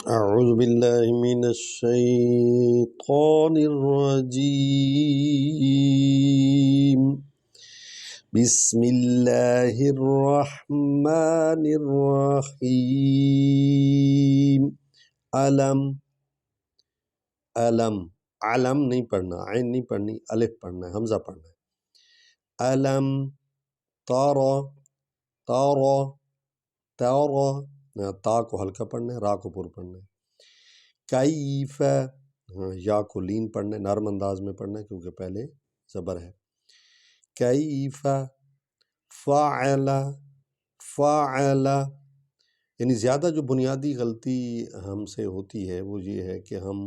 أعوذ بالله من الشيطان الرجيم بسم الله الرحمن الرحيم علم علم علم نہیں پڑھنا، عین نہیں پڑھنی، الف پڑھنا ہے، حمزہ پڑھنا ہے۔ علم تارا تارا تارا، تا کو ہلکا پڑھنا ہے، را کو پر پڑھنا ہے۔ کیف، یا کو لین پڑھنا ہے، نرم انداز میں پڑھنا ہے کیونکہ پہلے زبر ہے۔ کیف فعل فعل، یعنی زیادہ جو بنیادی غلطی ہم سے ہوتی ہے وہ یہ ہے کہ ہم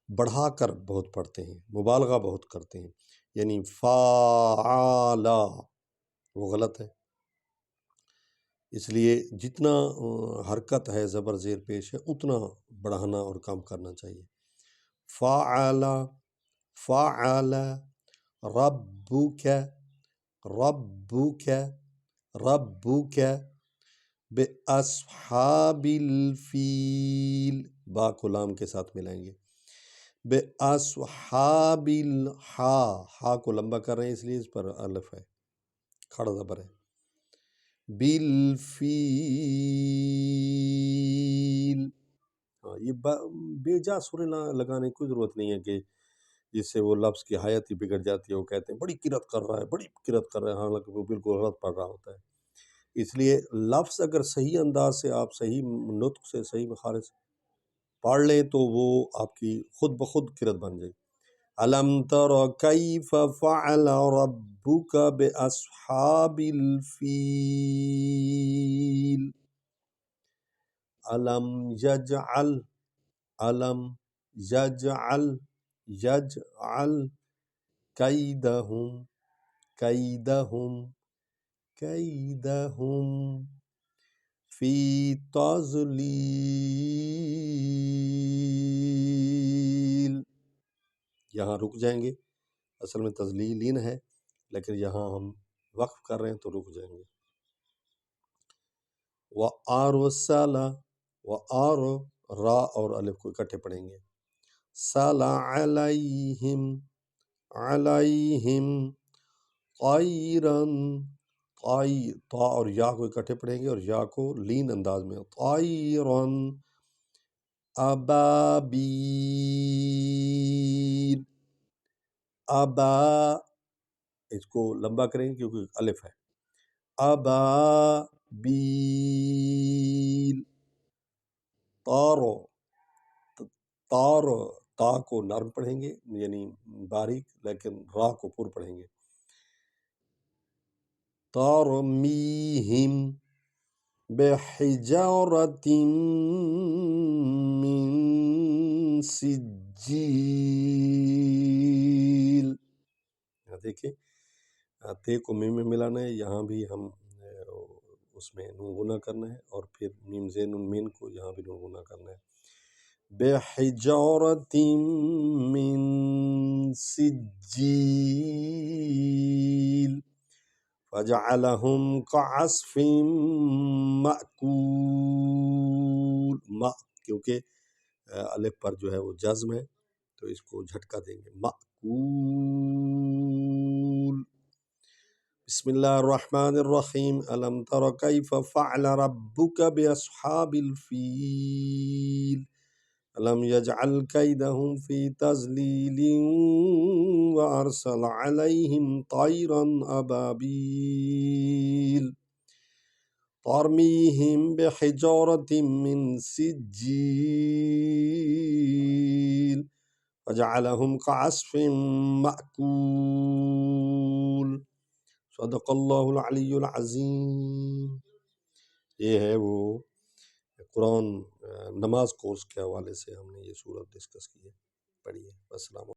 بڑھا کر بہت پڑھتے ہیں، مبالغہ بہت کرتے ہیں، یعنی فعل، وہ غلط ہے۔ اس لیے جتنا حرکت ہے زبر زیر پیش ہے اتنا بڑھانا اور کم کرنا چاہیے۔ فعل فعل ربک ربک ربک باصحاب الفیل، با کو لام کے ساتھ ملائیں گے۔ باصحاب الحا، ہا کو لمبا کر رہے ہیں اس لیے اس پر الف ہے، کھڑا زبر ہے۔ بالفیل، یہ بے جا سریں لگانے کی کوئی ضرورت نہیں ہے کہ جس سے وہ لفظ کی حیت ہی بگڑ جاتی ہے۔ وہ کہتے ہیں بڑی قرت کر رہا ہے، بڑی قرت کر رہا ہے، حالانکہ وہ بالکل غلط پڑھ رہا ہوتا ہے۔ اس لیے لفظ اگر صحیح انداز سے آپ صحیح نطق سے صحیح مخارج سے پڑھ لیں تو وہ آپ کی خود بخود قرت بن جائے گی۔ الم تر کیف فعل ربک باصحاب الفیل علم یجعل علم یجعل یجعل کیدہم کیدہم کیدہم فی تضلیل، یہاں رک جائیں گے، اصل میں تذلیلین ہے لیکن یہاں ہم وقف کر رہے ہیں تو رک جائیں گے۔ وَأَرْسَلَ، وَأَرْ، را اور الف کو اکٹھے پڑھیں گے۔ سَلَ عَلَيْهِمْ عَلَيْهِمْ طَيْرًا، تا اور یا کو اکٹھے پڑھیں گے اور یا کو لین انداز میں، طَيْرًا ابابیل، ابا، اس کو لمبا کریں گے کیونکہ الف ہے۔ ابابیل تارو، تارو، تا کو نرم پڑھیں گے یعنی باریک، لیکن را کو پر پڑھیں گے۔ ترمیہم بحجارۃ من سجیل، دیکھیں تے کو میم میں ملانا ہے، یہاں بھی ہم اس میں نون غنہ کرنا ہے اور پھر میم زین مین کو یہاں بھی نون غنہ کرنا ہے۔ بحجارۃ من سجیل فجعلہم کعصف مأکول، کیونکہ الف پر جو ہے وہ جزم ہے تو اس کو جھٹکا دیں گے، مأکول۔ بسم اللہ الرحمن الرحیم علم تر کیف فعل ربک باصحاب الفیل علم یجعل کیدہم فی تضلیل وارسل علیہم طیرا ابابیل ترمیہم بحجارۃ من سجیل فجعلہم کعصف مأکول۔ صدق اللہ العلی العظیم۔ یہ ہے وہ قرآن نماز کورس کے حوالے سے ہم نے یہ سورت ڈسکس کی ہے، پڑھی ہے۔ السلام علیکم۔